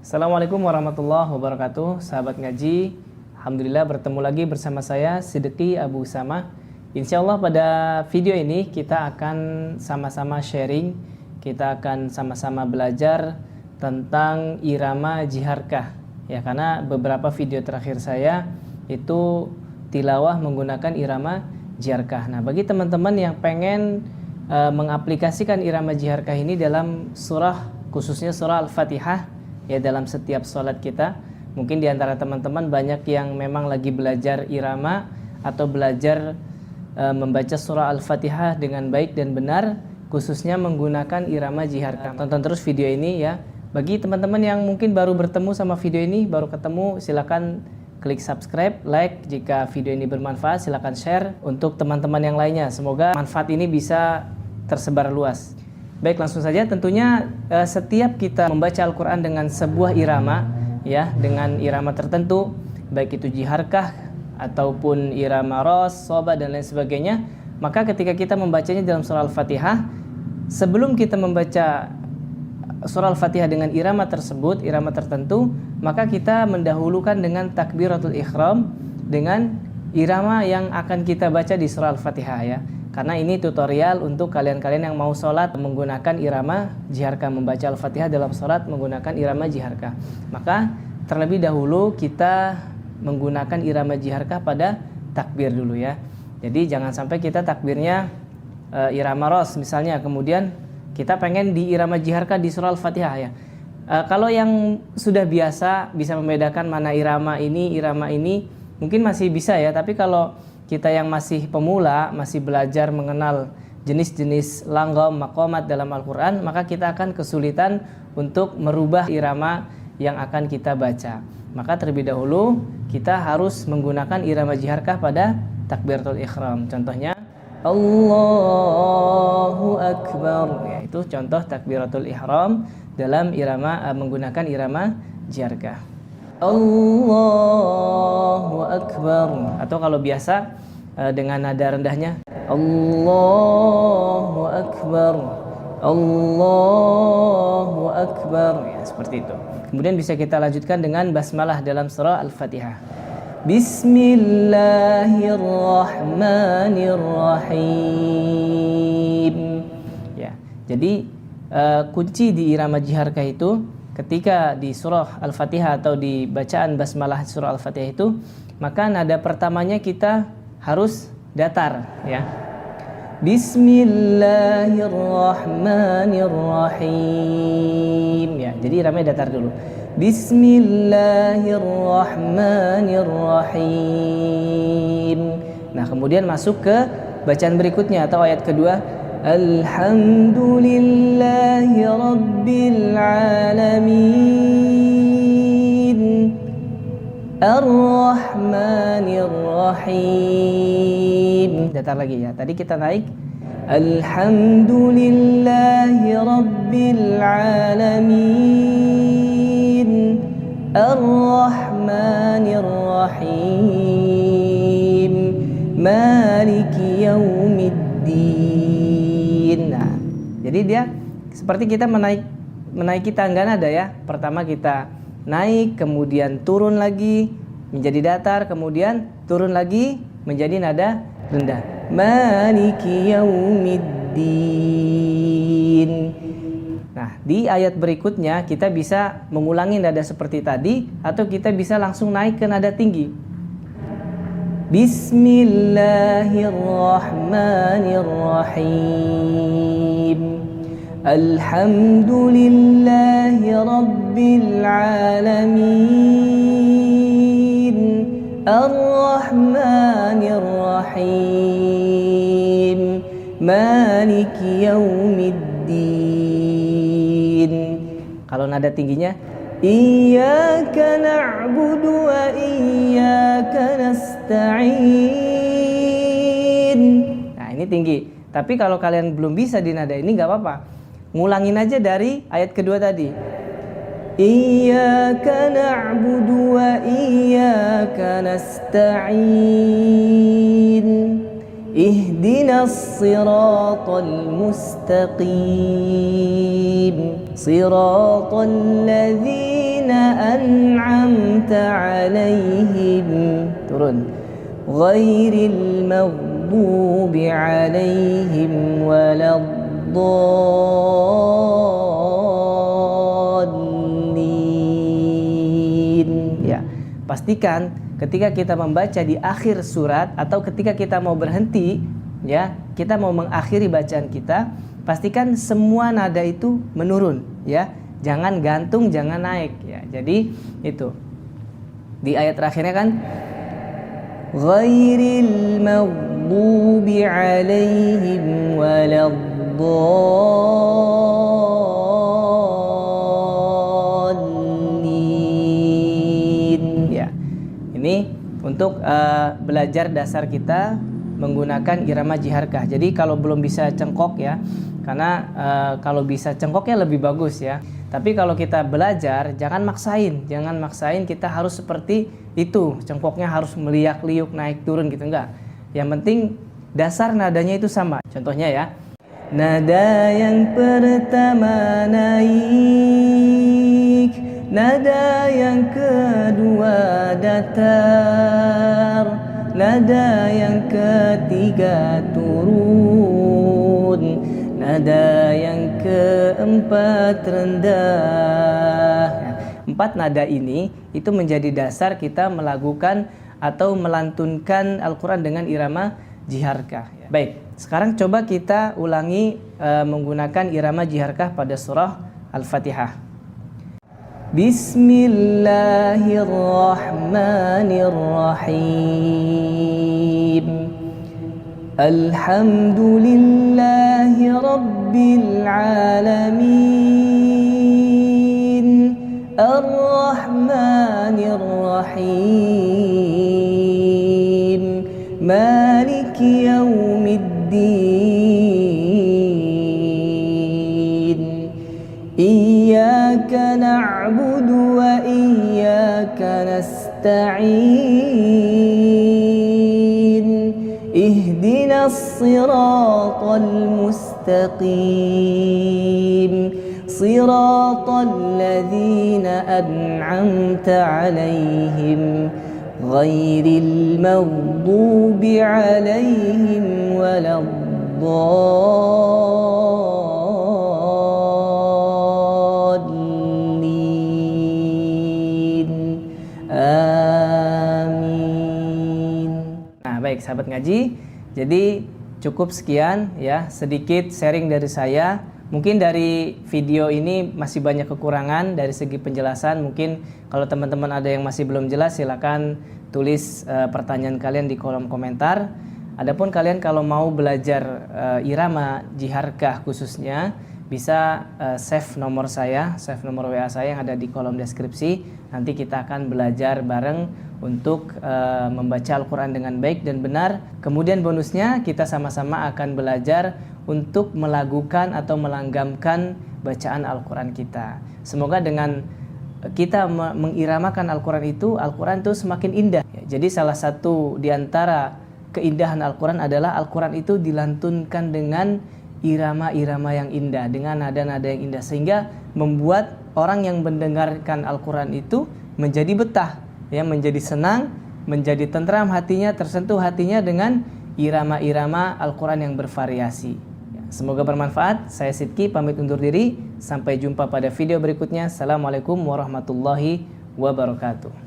Assalamualaikum warahmatullahi wabarakatuh, sahabat ngaji. Alhamdulillah bertemu lagi bersama saya Siddiqi Abu Usama. Insya Allah pada video ini kita akan sama-sama sharing, kita akan sama-sama belajar tentang irama jiharkah. Ya, karena beberapa video terakhir saya itu tilawah menggunakan irama jiharkah. Nah, bagi teman-teman yang pengen mengaplikasikan irama jiharkah ini dalam surah, khususnya surah Al-Fatihah, ya dalam setiap sholat kita. Mungkin diantara teman-teman banyak yang memang lagi belajar irama atau belajar membaca surah Al-Fatihah dengan baik dan benar, khususnya menggunakan irama jiharkah. Tonton terus video ini ya. Bagi teman-teman yang mungkin baru bertemu sama video ini, baru ketemu, silakan klik subscribe, like. Jika video ini bermanfaat silakan share untuk teman-teman yang lainnya. Semoga manfaat ini bisa tersebar luas. Baik, langsung saja. Tentunya setiap kita membaca Al-Quran dengan sebuah irama, ya, dengan irama tertentu, baik itu jiharkah ataupun irama ros, soba dan lain sebagainya, maka ketika kita membacanya dalam surah Al-Fatihah, sebelum kita membaca surah Al-Fatihah dengan irama tersebut, irama tertentu, maka kita mendahulukan dengan takbiratul ihram dengan irama yang akan kita baca di surah Al-Fatihah, ya. Karena ini tutorial untuk kalian-kalian yang mau sholat menggunakan irama jiharkah, membaca Al-Fatihah dalam sholat menggunakan irama jiharkah. Maka terlebih dahulu kita menggunakan irama jiharkah pada takbir dulu, ya. Jadi jangan sampai kita takbirnya irama ros misalnya, kemudian kita pengen di irama jiharkah di surah Al-Fatihah, ya. Kalau yang sudah biasa bisa membedakan mana irama ini mungkin masih bisa, ya. Tapi kalau kita yang masih pemula, masih belajar mengenal jenis-jenis langgam, maqamat dalam Al-Quran, maka kita akan kesulitan untuk merubah irama yang akan kita baca. Maka terlebih dahulu kita harus menggunakan irama jiharkah pada takbiratul ihram. Contohnya Allahu Akbar, ya, itu contoh takbiratul ihram dalam irama menggunakan irama jiharkah. Allahu Akbar. Atau kalau biasa dengan nada rendahnya Allahu Akbar, Allahu Akbar, ya, seperti itu. Kemudian bisa kita lanjutkan dengan basmalah dalam surah Al-Fatihah. Bismillahirrahmanirrahim. Ya, jadi kunci di irama jiharkah itu ketika di surah Al-Fatihah atau di bacaan basmalah surah Al-Fatihah itu, maka nada pertamanya kita harus datar, ya. Bismillahirrahmanirrahim, ya. Jadi iramanya datar dulu. Bismillahirrahmanirrahim. Nah, kemudian masuk ke bacaan berikutnya atau ayat kedua. Alhamdulillahi Rabbil Alamin Ar-Rahmanir-Rahim. Datar lagi, ya. Tadi kita naik Alhamdulillahi Rabbil Alamin Ar-Rahmanir-Rahim Maliki Yaumiddin. Nah, jadi dia seperti kita menaiki tangga nada, ya. Pertama kita naik, kemudian turun lagi menjadi datar, kemudian turun lagi menjadi nada rendah. Maliki Yaumiddin. Nah, di ayat berikutnya kita bisa mengulangi nada seperti tadi, atau kita bisa langsung naik ke nada tinggi. Bismillahirrahmanirrahim Alhamdulillahi Rabbil Alamin Ar-Rahmanir-Rahim Maliki Yaumiddin. Kalau nada tingginya Iyyaka na'budu wa iyyaka nasta'in. Nah, ini tinggi. Tapi kalau kalian belum bisa di nada ini nggak apa-apa. Ngulangin aja dari ayat kedua tadi. Iyyaka na'budu wa iyyaka nasta'in. Ihdinas siratal mustaqim. Siratal ladzina أنعمت عليهم. Turun. غير المغضوب عليهم ولا الضالين. Ya, pastikan ketika kita membaca di akhir surat atau ketika kita mau berhenti, ya, kita mau mengakhiri bacaan kita, pastikan semua nada itu menurun, ya. Jangan gantung, jangan naik, ya. Jadi itu. Di ayat terakhirnya kan ghairil maghdubi alaihim waladdallin. Ya. Ini untuk belajar dasar kita menggunakan irama jiharkah. Jadi kalau belum bisa cengkok ya, karena kalau bisa cengkoknya lebih bagus ya. Tapi kalau kita belajar jangan maksain kita harus seperti itu, cengkoknya harus meliak-liuk naik turun gitu, enggak. Yang penting dasar nadanya itu sama. Contohnya ya, nada yang pertama naik, nada yang kedua datar, nada yang ketiga turun, nada yang keempat rendah. 4 nada ini itu menjadi dasar kita melakukan atau melantunkan Al-Quran dengan irama jiharkah. Baik, sekarang coba kita ulangi menggunakan irama jiharkah pada surah Al-Fatihah. Bismillahirrahmanirrahim. Alhamdulillahi Rabbil Alamin. Ar-Rahmanir-Rahim. Maliki Yawmiddin. Iyyaka na'budu wa iyyaka nasta'in. Ihdinas siratal mustaqim. Siratal ladzina an'amta 'alaihim ghairil maghdubi 'alaihim waladdallin. Amin. Nah, baik sahabat ngaji. Jadi cukup sekian ya, sedikit sharing dari saya. Mungkin dari video ini masih banyak kekurangan dari segi penjelasan. Mungkin kalau teman-teman ada yang masih belum jelas, silakan tulis pertanyaan kalian di kolom komentar. Adapun kalian kalau mau belajar irama jiharkah khususnya, bisa save nomor saya, save nomor WA saya yang ada di kolom deskripsi. Nanti kita akan belajar bareng untuk membaca Al-Quran dengan baik dan benar. Kemudian bonusnya kita sama-sama akan belajar untuk melakukan atau melanggamkan bacaan Al-Quran kita. Semoga dengan kita mengiramakan Al-Quran itu semakin indah. Jadi salah satu di antara keindahan Al-Quran adalah Al-Quran itu dilantunkan dengan irama-irama yang indah, dengan nada-nada yang indah, sehingga membuat orang yang mendengarkan Al-Quran itu menjadi betah, ya, menjadi senang, menjadi tentram hatinya, tersentuh hatinya dengan irama-irama Al-Quran yang bervariasi. Semoga bermanfaat. Saya Sidki pamit undur diri. Sampai jumpa pada video berikutnya. Assalamualaikum warahmatullahi wabarakatuh.